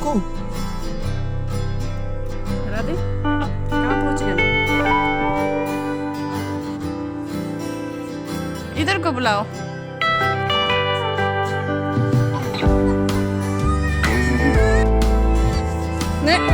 रुको। राधे कहाँ पहुँच गए? इधर को बुलाओ। नहीं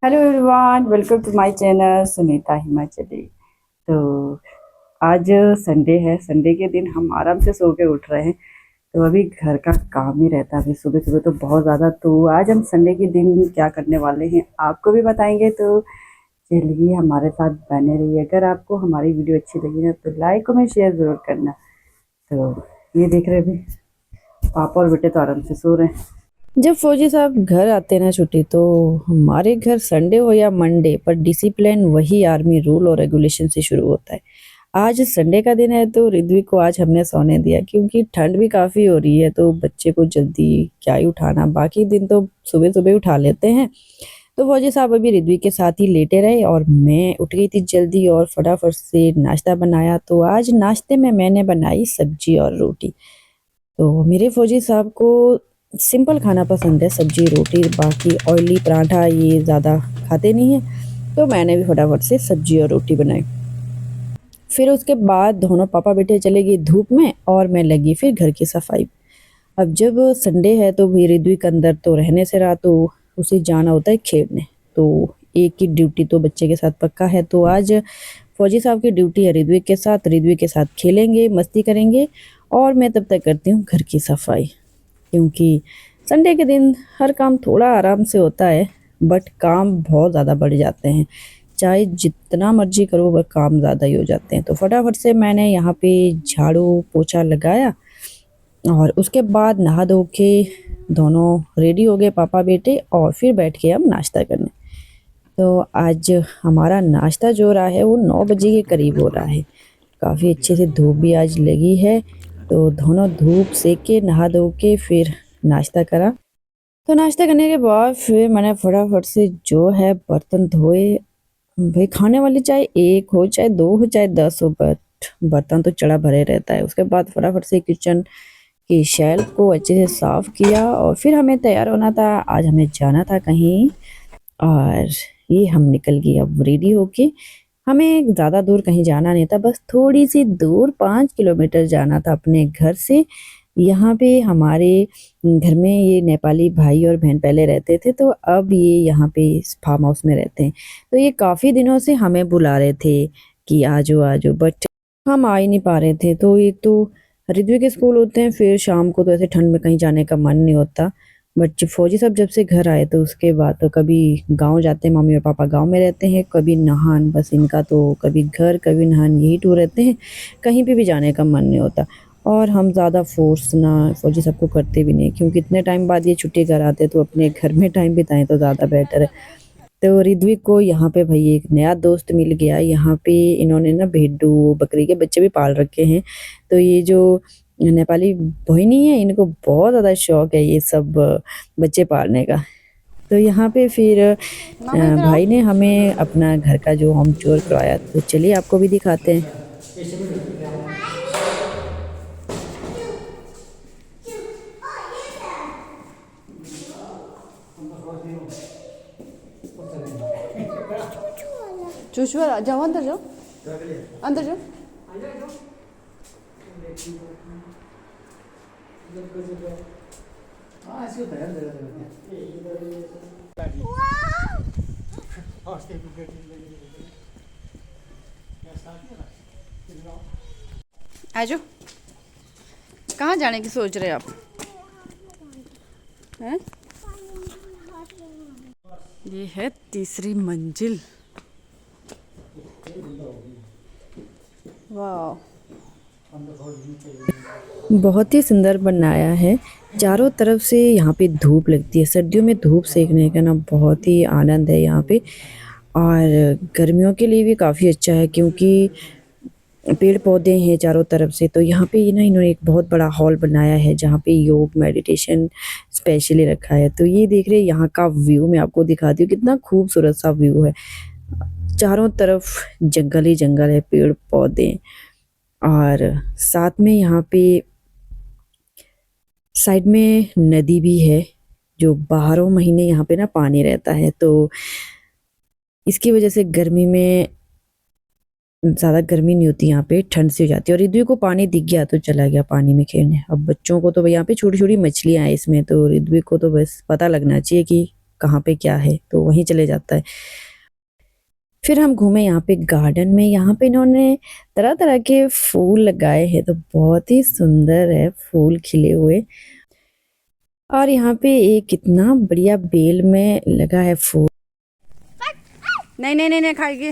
hello everyone, welcome to my channel Sunita Himachali. तो आज संडे है। संडे के दिन हम आराम से सो के उठ रहे हैं। तो अभी घर का काम ही रहता है अभी सुबह सुबह तो बहुत ज़्यादा। तो आज हम संडे के दिन क्या करने वाले हैं आपको भी बताएंगे। तो चलिए हमारे साथ बने रहिए। अगर आपको हमारी वीडियो अच्छी लगी ना तो लाइक कमेंट शेयर ज़रूर करना। तो ये देख रहे अभी पापा और बेटे तो आराम से सो रहे हैं। जब फौजी साहब घर आते हैं ना छुट्टी, तो हमारे घर संडे हो या मंडे पर डिसिप्लिन वही आर्मी रूल और रेगुलेशन से शुरू होता है। आज संडे का दिन है तो ऋद्विक को आज हमने सोने दिया क्योंकि ठंड भी काफ़ी हो रही है। तो बच्चे को जल्दी क्या ही उठाना, बाकी दिन तो सुबह सुबह उठा लेते हैं। तो फौजी साहब अभी ऋद्विक के साथ ही लेटे रहे और मैं उठ गई थी जल्दी और फटाफट से नाश्ता बनाया। तो आज नाश्ते में मैंने बनाई सब्जी और रोटी। तो मेरे फौजी साहब को सिंपल खाना पसंद है, सब्जी रोटी, बाकी ऑयली पराठा ये ज़्यादा खाते नहीं हैं। तो मैंने भी फटाफट से सब्जी और रोटी बनाई। फिर उसके बाद दोनों पापा बेटे चले गए धूप में और मैं लगी फिर घर की सफाई। अब जब संडे है तो भी ऋद्विक अंदर तो रहने से रहा, तो उसे जाना होता है खेलने। तो एक की ड्यूटी तो बच्चे के साथ पक्का है। तो आज फौजी साहब की ड्यूटी है ऋद्विक के साथ। ऋद्विक के साथ खेलेंगे, मस्ती करेंगे और मैं तब तक करती हूँ घर की सफाई, क्योंकि संडे के दिन हर काम थोड़ा आराम से होता है बट काम बहुत ज़्यादा बढ़ जाते हैं। चाहे जितना मर्जी करो वह काम ज़्यादा ही हो जाते हैं। तो फटाफट से मैंने यहाँ पे झाड़ू पोछा लगाया और उसके बाद नहा धो के दोनों रेडी हो गए पापा बेटे और फिर बैठ के हम नाश्ता करने। तो आज हमारा नाश्ता जो रहा है वो 9 बजे के करीब हो रहा है। काफ़ी अच्छे से धूप भी आज लगी है। तो दोनों धूप सेक के नहा धो के फिर नाश्ता करा। तो नाश्ता करने के बाद फिर मैंने फटाफट से जो है बर्तन धोए। भाई खाने वाली चाहे एक हो चाहे दो हो चाहे 10 हो, बट बर्तन तो चढ़ा भरे रहता है। उसके बाद फटाफट से किचन की शेल्फ को अच्छे से साफ़ किया और फिर हमें तैयार होना था। आज हमें जाना था कहीं और ये हम निकल गए अब रेडी होके। हमें ज़्यादा दूर कहीं जाना नहीं था, बस थोड़ी सी दूर 5 किलोमीटर जाना था अपने घर से। यहाँ पे हमारे घर में ये नेपाली भाई और बहन पहले रहते थे, तो अब ये यहाँ पे इस फार्म हाउस में रहते हैं। तो ये काफ़ी दिनों से हमें बुला रहे थे कि आ जाओ, बट हम आ ही नहीं पा रहे थे। तो एक तो ऋद्विक के स्कूल होते हैं, फिर शाम को तो ऐसे ठंड में कहीं जाने का मन नहीं होता। बट जब फौजी साहब जब से घर आए तो उसके बाद तो कभी गांव जाते हैं, मम्मी और पापा गांव में रहते हैं, कभी नहान, बस इनका तो कभी घर कभी नहान यही टूर रहते हैं। कहीं पे भी जाने का मन नहीं होता और हम ज़्यादा फोर्स ना फौजी साहब को करते भी नहीं, क्योंकि इतने टाइम बाद ये छुट्टी कर आते तो अपने घर में टाइम बिताएं तो ज़्यादा बेटर है। तो ऋद्विक को यहाँ पे भाई एक नया दोस्त मिल गया। यहाँ पे इन्होंने ना भेड़ू बकरी के बच्चे भी पाल रखे हैं। तो ये जो नेपाली बहनी है इनको बहुत ज़्यादा शौक है ये सब बच्चे पालने का। तो यहाँ पे फिर भाई ने हमें अपना घर का जो होम टूर करवाया, तो चलिए आपको भी दिखाते हैं। चूचू जाओ, अंदर जाओ, अंदर जाओ। आजो, कहाँ जाने की सोच रहे आप हैं? ये है तीसरी मंजिल। वाह, बहुत ही सुंदर बनाया है। चारों तरफ से यहाँ पे धूप लगती है। सर्दियों में धूप सेकने का ना बहुत ही आनंद है यहाँ पे। और गर्मियों के लिए भी काफ़ी अच्छा है क्योंकि पेड़ पौधे हैं चारों तरफ से। तो यहाँ पे ना इन्होंने एक बहुत बड़ा हॉल बनाया है जहाँ पे योग मेडिटेशन स्पेशली रखा है। तो ये देख रहे हैं यहाँ का व्यू, मैं आपको दिखाती हूँ कितना खूबसूरत सा व्यू है। चारों तरफ जंगल ही जंगल है, पेड़ पौधे, और साथ में यहाँ पे साइड में नदी भी है जो बारहों महीने यहाँ पे ना पानी रहता है। तो इसकी वजह से गर्मी में ज़्यादा गर्मी नहीं होती, यहाँ पे ठंड से हो जाती है। और रिद्वी को पानी दिख गया तो चला गया पानी में खेलने। अब बच्चों को तो यहाँ पे छोटी छोटी मछलियाँ हैं इसमें, तो रिद्वी को तो बस पता लगना चाहिए कि कहाँ पे क्या है तो वहीं चले जाता है। फिर हम घूमे यहाँ पे गार्डन में। यहाँ पे इन्होंने तरह तरह के फूल लगाए हैं, तो बहुत ही सुंदर है फूल खिले हुए। और यहाँ पे एक कितना बढ़िया बेल में लगा है फूल। नहीं नहीं नहीं नहीं खाएगी,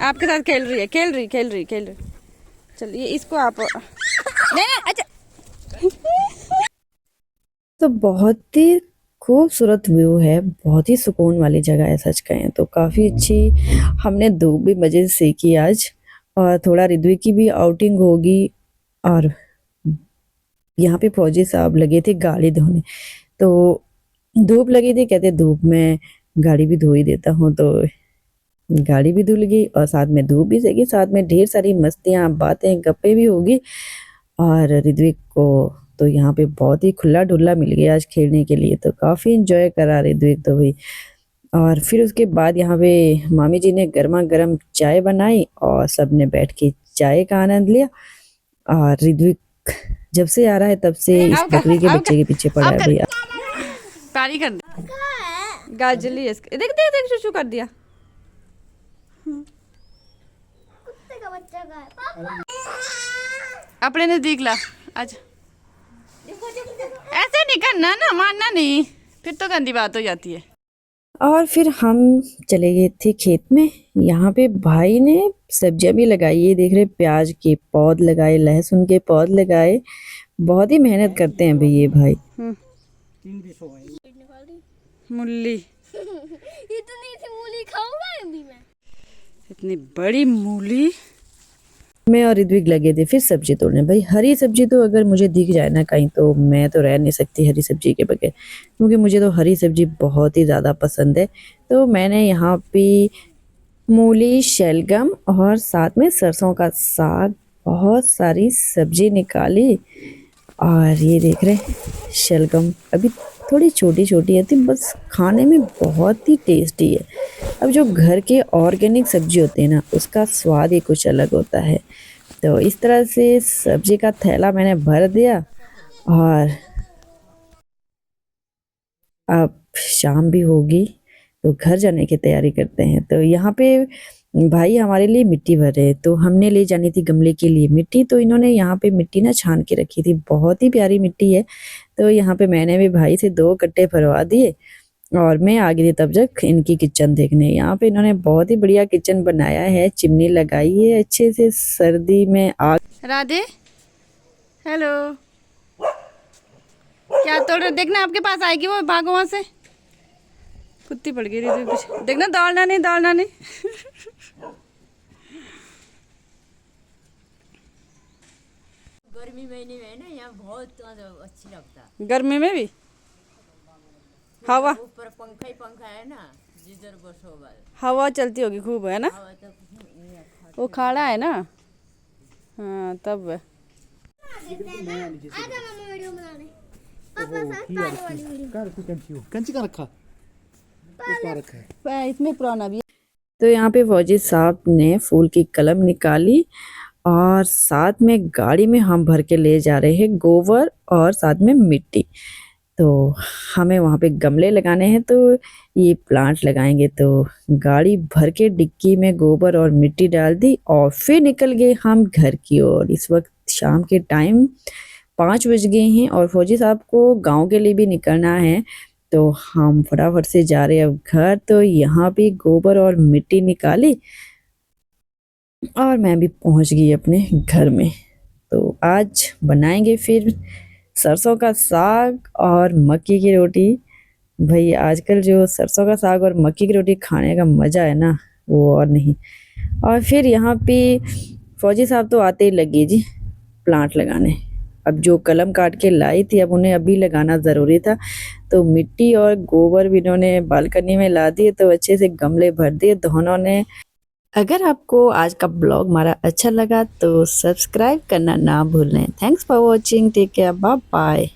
आपके साथ खेल रही है, खेल रही। चलिए इसको आप नहीं नहीं, अच्छा। तो बहुत ही खूबसूरत व्यू है, बहुत ही सुकून वाली जगह है सच कहें तो। काफ़ी अच्छी हमने धूप भी मज़े से सेकी आज, और थोड़ा रिद्वी की भी आउटिंग होगी। और यहाँ पे फौजी साहब लगे थे गाड़ी धोने, तो धूप लगी थी, कहते धूप में गाड़ी भी धो ही देता हूँ। तो गाड़ी भी धुल गई और साथ में धूप भी सेकी, साथ में ढेर सारी मस्तियाँ बातें गप्पे भी होगी। और ऋत्विक को तो यहाँ पे बहुत ही खुला डुल्ला मिल गया आज खेलने के लिए, तो काफ़ी इंजॉय करा ऋत्विक तो भाई। और फिर उसके बाद यहाँ पे मामी जी ने गर्मा गर्म चाय बनाई और सब ने बैठ के चाय का आनंद लिया। और ऋत्विक जब से आ रहा है तब से इस बकरी के बच्चे के पीछे पड़ा है भैया। पारी कर दे, गाजली इसके, देख देख देख शुशु कर दिया। कुत्ते का बच्चा का है पापा। अपने नजदीक ला आज, ऐसे नहीं करना ना, मारना नहीं, फिर तो गंदी बात हो जाती है। और फिर हम चले गए थे खेत में। यहाँ पे भाई ने सब्जियां भी लगाई है, देख रहे प्याज के पौध लगाए, लहसुन के पौध लगाए। बहुत ही मेहनत करते हैं भाई ये भाई। मूली, इतनी सी मूली खाऊंगा अभी मैं। इतनी बड़ी मूली। मैं और ऋत्विक लगे थे फिर सब्जी तोड़ने। भाई हरी सब्जी तो अगर मुझे दिख जाए ना कहीं तो मैं तो रह नहीं सकती हरी सब्जी के बगैर, क्योंकि मुझे तो हरी सब्जी बहुत ही ज़्यादा पसंद है। तो मैंने यहाँ पे मूली, शलगम और साथ में सरसों का साग, बहुत सारी सब्जी निकाली। और ये देख रहे हैं शलगम अभी थोड़ी छोटी छोटी है, बस खाने में बहुत ही टेस्टी है। अब जो घर के ऑर्गेनिक सब्जी होते हैं ना उसका स्वाद ही कुछ अलग होता है। तो इस तरह से सब्जी का थैला मैंने भर दिया। और अब शाम भी होगी तो घर जाने की तैयारी करते हैं। तो यहाँ पे भाई हमारे लिए मिट्टी भर रहे हैं, तो हमने ले जानी थी गमले के लिए मिट्टी। तो इन्होंने यहाँ पे मिट्टी ना छान के रखी थी, बहुत ही प्यारी मिट्टी है। तो यहाँ पे मैंने भी भाई से 2 कट्टे भरवा दिए और मैं आ गई थी तब तक इनकी किचन देखने। यहाँ पे इन्होंने बहुत ही बढ़िया किचन बनाया है, चिमनी लगाई है अच्छे से, सर्दी में आग। राधे, हेलो, क्या तोड़ रहे? देखना आपके पास आएगी वो, भागो वहां से। कुत्ती पड़ गई थी कुछ, देखना दौड़ना नहीं, दौड़ना नहीं। गर्मी महीने में ना यहाँ बहुत अच्छी लगता है। गर्मी में भी हवा, ऊपर पंखा ही पंखा है ना, जिधर बसो बस हवा चलती होगी खूब, है ना? हवा तो वो खाड़ा है ना, हाँ तब। आजा मामा वीडियो बनाने। पापा साथ तारे वाली वीडियो। कंची का रखा है इसमें पुराना भी। तो यहाँ पे फौजी साहब ने फूल की कलम निकाली और साथ में गाड़ी में हम भर के ले जा रहे हैं गोबर और साथ में मिट्टी। तो हमें वहाँ पे गमले लगाने हैं, तो ये प्लांट लगाएंगे। तो गाड़ी भर के डिक्की में गोबर और मिट्टी डाल दी और फिर निकल गए हम घर की ओर। इस वक्त शाम के टाइम 5 बज गए हैं और फौजी साहब को गांव के लिए भी निकलना है, तो हम फटाफट से जा रहे हैं अब घर। तो यहाँ पे गोबर और मिट्टी निकाली और मैं भी पहुंच गई अपने घर में। तो आज बनाएंगे फिर सरसों का साग और मक्की की रोटी। भाई आजकल जो सरसों का साग और मक्की की रोटी खाने का मज़ा है ना, वो और नहीं। और फिर यहाँ पे फौजी साहब तो आते ही लगे जी प्लांट लगाने। अब जो कलम काट के लाई थी, अब उन्हें अभी लगाना ज़रूरी था, तो मिट्टी और गोबर भी इन्होंने बालकनी में ला दिए, तो अच्छे से गमले भर दिए दोनों ने। अगर आपको आज का ब्लॉग हमारा अच्छा लगा तो सब्सक्राइब करना ना भूलें। Thanks for watching, take care, bye bye.